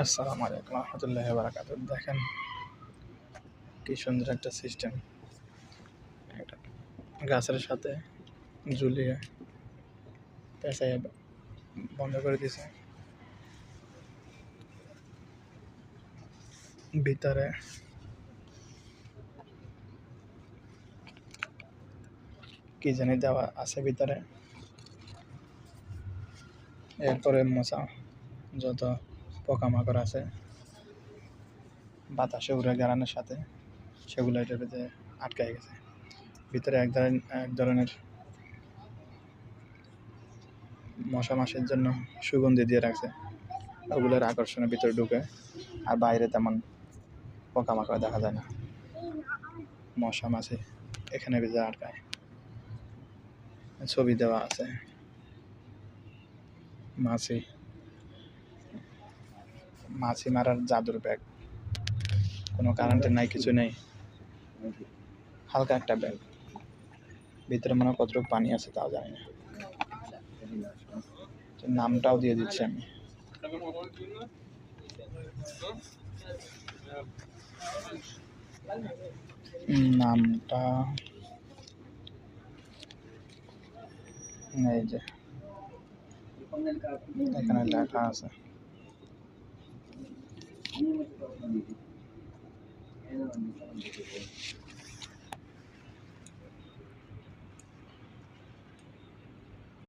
আসসালামু আলাইকুম রহমতুল্লাহি ওয়া বারাকাতুহু। দেখেন কি সুন্দর একটা সিস্টেম, একটা গাছের সাথে ঝুলিয়ে পেঁচাইয়ে বন্ধ করে দিছে। ভিতরে কি জানি দেওয়া আছে ভিতরে। এরপরে মশা যত পোকামাকড় আছে বাতাসে উড়ে গেলানোর সাথে সেগুলো এটার ভিতরে আটকে গেছে। ভিতরে এক ধরনের মশা মাছির জন্য সুগন্ধি দিয়ে রাখছে, ওগুলোর আকর্ষণের ভিতরে ঢুকে। আর বাইরে তেমন পোকামাকড় দেখা যায় না, মশা মাছি এখানে ভিতরে আটকায়। ছবি দেওয়া আছে মাছি মারার জাদুর ব্যাগ, কোনো কারেন্টের নাই, কিছু নেই, হালকা একটা ব্যাগ। ভিতরে মনে হয় কতটুকু পানি আছে তাও জানি না। নামটাও দিয়ে দিচ্ছি আমি। নামটা এই যে এখানে লেখা আছে।